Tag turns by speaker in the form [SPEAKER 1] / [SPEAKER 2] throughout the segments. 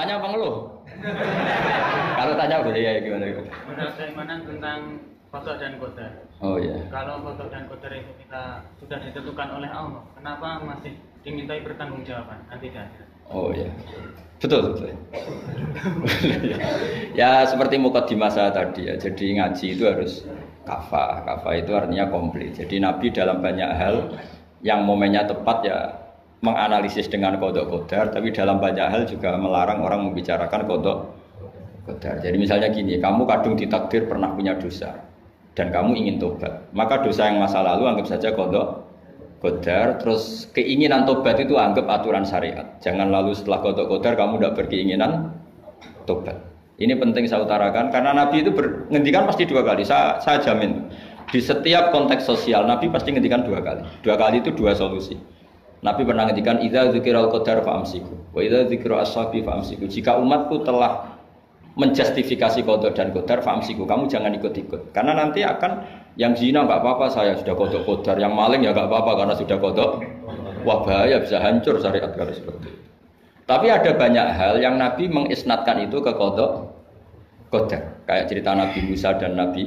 [SPEAKER 1] tanya apa ngeluh? Kalau tanya boleh ya gimana?
[SPEAKER 2] Menurut keimanan tentang qada dan qadar.
[SPEAKER 1] Oh iya.
[SPEAKER 2] Kalau qada dan qadar itu kita sudah ditentukan oleh Allah, kenapa masih dimintai pertanggungjawaban nanti di akhirat?
[SPEAKER 1] Oh iya. Betul. Ya seperti mukadimah saya tadi ya. Jadi ngaji itu harus kafah. Kafah itu artinya komplit. Jadi Nabi dalam banyak hal yang momennya tepat ya menganalisis dengan qada qadar, tapi dalam banyak hal juga melarang orang membicarakan qada qadar. Jadi misalnya gini, kamu kadung ditakdir pernah punya dosa dan kamu ingin tobat, maka dosa yang masa lalu anggap saja qada qadar, terus keinginan tobat itu anggap aturan syariat. Jangan lalu setelah qada qadar kamu tidak berkeinginan tobat. Ini penting saya utarakan karena Nabi itu ngendikan pasti dua kali. Saya jamin di setiap konteks sosial Nabi pasti ngendikan dua kali. Dua kali itu dua solusi. Nabi pernah ngendikan idza dzikiral qadar fa'amsiku wa idza dzikra ashabi fa'amsiku. Jika umatku telah menjustifikasi qada dan qadar fa'amsiku, kamu jangan ikut-ikut. Karena nanti akan yang zina enggak apa-apa, saya sudah qada qadar, yang maling ya enggak apa-apa karena sudah qada. Wah bahaya, bisa hancur syariat kalau seperti itu. Tapi ada banyak hal yang Nabi mengisnadkan itu ke qada qadar. Kayak cerita Nabi Musa dan Nabi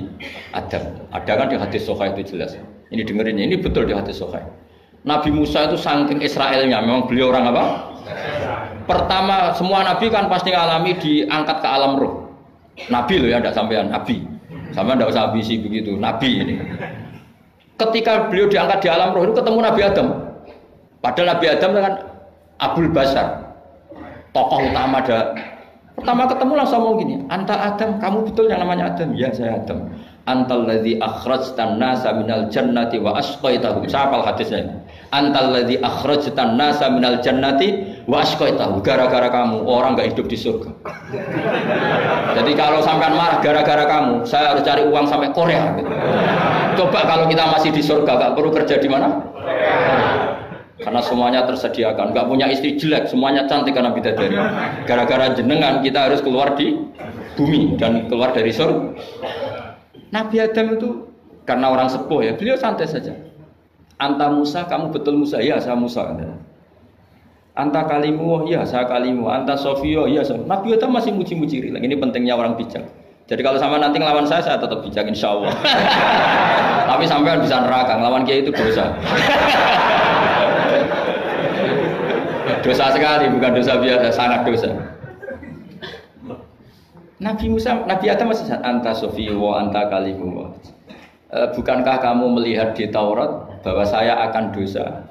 [SPEAKER 1] Adam. Ada kan di hadis Sahih itu jelas. Ini dengerin, ini betul di hadis Sahih. Nabi Musa itu saking Israelnya, memang beliau orang apa? Pertama, semua Nabi kan pasti ngalami diangkat ke alam roh. Nabi loh ya, tidak sampean Nabi. Sampean tidak usah ambisi begitu, Nabi ini. Ketika beliau diangkat di alam roh itu ketemu Nabi Adam. Padahal Nabi Adam kan Abul Basar, tokoh utama ada. Pertama ketemu langsung ngomong gini, anta Adam, kamu betul yang namanya Adam? Ya saya Adam. Antal ladzi akhrajtan nasa minal jannati wa asqaitahum. Saya hafal hadisnya. Antal ladzi akhrajtan nasa minal jannati wa asqaitahum. Gara-gara kamu orang enggak hidup di surga. Jadi kalau sampean marah gara-gara kamu, saya harus cari uang sampai Korea gitu. Coba kalau kita masih di surga enggak perlu kerja di mana? Karena semuanya tersediakan, enggak punya istri jelek, semuanya cantik karena bidadari. Gara-gara jenengan kita harus keluar di bumi dan keluar dari surga. Nabi Adam itu karena orang sepuh ya, beliau santai saja. Anta Musa, kamu betul Musa? Ya, saya Musa. Anta kalimu, ya saya kalimu. Anta Sofio, ya saya. Nabi Adam masih muji-muji rilek. Ini pentingnya orang bijak. Jadi kalau sama nanti ngelawan saya tetap bijak insya Allah. Tapi sampai bisa neraka, ngelawan kiai itu dosa. Dosa sekali, bukan dosa biasa, sangat dosa. Nabi Musa, Nabi Adam masih anta sofiyo wa anta kalimu. Bukankah kamu melihat di Taurat bahwa saya akan dosa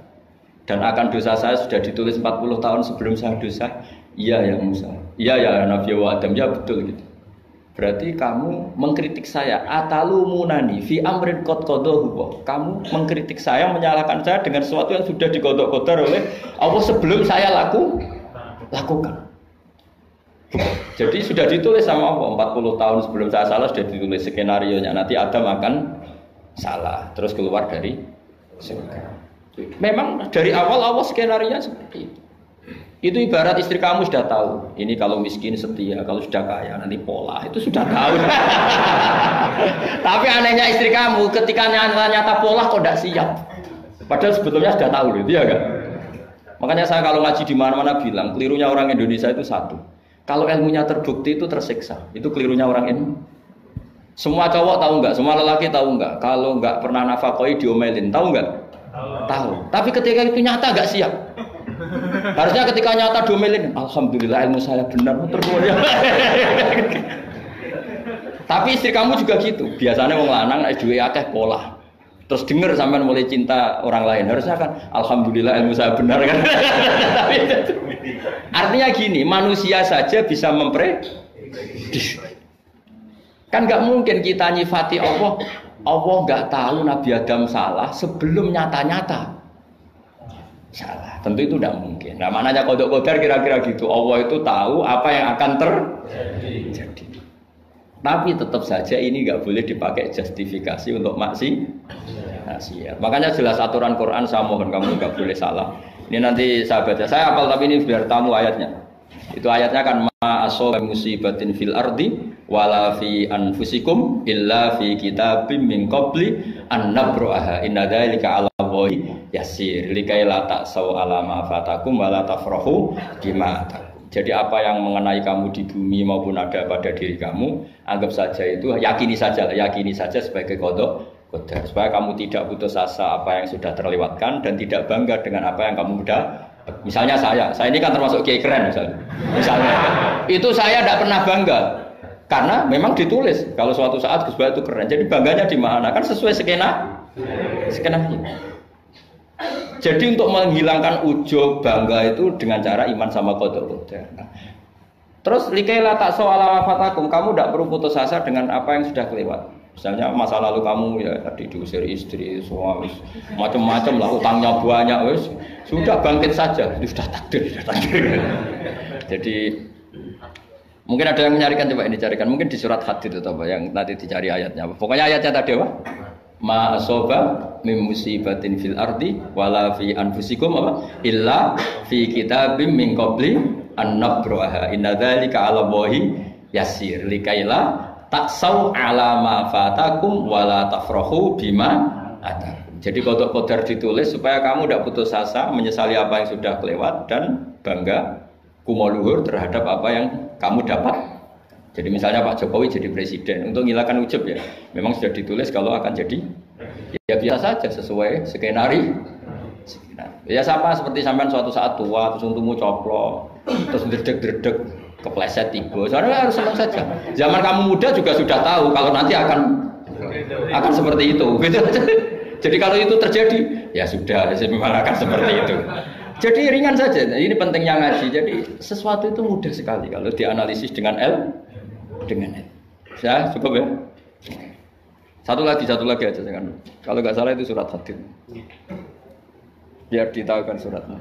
[SPEAKER 1] dan akan dosa saya sudah ditulis 40 tahun sebelum saya dosa? Iya ya Musa. Iya ya Nabi Adam, ya betul gitu. Berarti kamu mengkritik saya, atalumunani fi amrin qad qadahu. Kamu mengkritik saya, menyalahkan saya dengan sesuatu yang sudah diqada-qadar oleh Allah sebelum saya lakukan. Jadi sudah ditulis sama Allah 40 tahun sebelum saya salah sudah ditulis skenarionya. Nanti Adam akan salah terus keluar dari surga. Memang dari awal Allah skenarionya seperti itu. Itu ibarat istri kamu sudah tahu. Ini kalau miskin setia, kalau sudah kaya nanti pola. Itu sudah tahu. Tapi anehnya istri kamu ketika nyata pola kok tidak siap. Padahal sebetulnya sudah tahu itu ya kan. Makanya saya kalau ngaji di mana-mana bilang kelirunya orang Indonesia itu satu. Kalau ilmunya terbukti itu tersiksa, itu kelirunya orang ini. Semua cowok tahu enggak? Semua lelaki tahu enggak? Kalau enggak pernah nafakoi diomelin, tahu enggak? Tahu. Tapi ketika itu nyata enggak siap. Harusnya ketika nyata diomelin, alhamdulillah ilmu saya benar, termulia. Tapi istri kamu juga gitu. Biasanya wong lanang nek duwe akeh pola. Terus dengar sampean mulai cinta orang lain, harusnya kan alhamdulillah ilmu saya benar kan. Artinya gini, manusia saja bisa memprediksi. Kan nggak mungkin kita nyifati Allah nggak tahu Nabi Adam salah sebelum nyata-nyata salah. Tentu itu tidak mungkin. Nah maknanya qada qadar kira-kira gitu. Allah itu tahu apa yang akan terjadi. Tapi tetap saja ini nggak boleh dipakai justifikasi untuk maksiat. Makanya jelas aturan Quran, saya mohon kamu nggak boleh salah. Ini nanti saya baca. Saya hafal tapi ini biar tamu ayatnya. Itu ayatnya kan ma asaba musibatin fil ardi wala fi anfusikum illa fi kitabim min qabli an nabraha inna dzalika 'ala Allahi yasir likai la ta'sau ala ma fatakum wala tafrahu bima atakum. Jadi apa yang mengenai kamu di bumi maupun ada pada diri kamu, anggap saja itu, yakini saja sebagai qada qadar. Supaya kamu tidak putus asa apa yang sudah terlewatkan dan tidak bangga dengan apa yang kamu udah. Misalnya saya ini kan termasuk kiai keren misalnya. Itu saya tidak pernah bangga karena memang ditulis kalau suatu saat Gus Bah itu keren. Jadi bangganya di mana? Kan sesuai skenanya. Jadi untuk menghilangkan ujub bangga itu dengan cara iman sama qada qadar. Terus likaila tak soala wafatakum, kamu tidak perlu putus asa dengan apa yang sudah kelewat. Misalnya masa lalu kamu ya tadi diusir istri, suami, macam-macam lah, utangnya banyak, wes sudah bangkit saja, sudah takdir. Jadi mungkin ada yang menyarikan, coba ini carikan, mungkin di surat Hadid atau apa yang nanti dicari ayatnya. Pokoknya ayatnya tadi apa? Ma asoba min musibatin fil ardi wala fi anfusikum apa illa fi kitabim min qabli an nabraha inna dzalika 'ala Allahi yasir likaila taksau 'ala ma fatakum wala tafrahu bima atakum. Jadi qada qadar ditulis supaya kamu tidak putus asa menyesali apa yang sudah kelewat dan bangga kumoluhur terhadap apa yang kamu dapat. Jadi misalnya Pak Jokowi jadi presiden, untuk menghilangkan ujub ya, memang sudah ditulis kalau akan jadi, ya biasa saja sesuai skenario. Ya sama seperti sampean suatu saat tua, terus untungmu coplok, terus dredeg-dredeg, kepleset tiba. Soalnya harus senang saja. Zaman kamu muda juga sudah tahu kalau nanti akan seperti itu. Gitu. Jadi kalau itu terjadi, ya sudah, memang akan seperti itu. Jadi ringan saja. Ini pentingnya ngaji. Jadi sesuatu itu mudah sekali kalau dianalisis dengan dengan ya cukup ya. Satu lagi aja jangan. Kalau nggak salah itu surat Hadid. Biar ditahukan suratnya.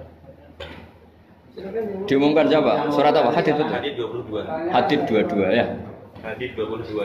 [SPEAKER 1] Diumumkan siapa? Surat apa? Hadid betul.
[SPEAKER 3] Hadid 22.
[SPEAKER 1] Hadid 22 ya.
[SPEAKER 3] Hadid 22.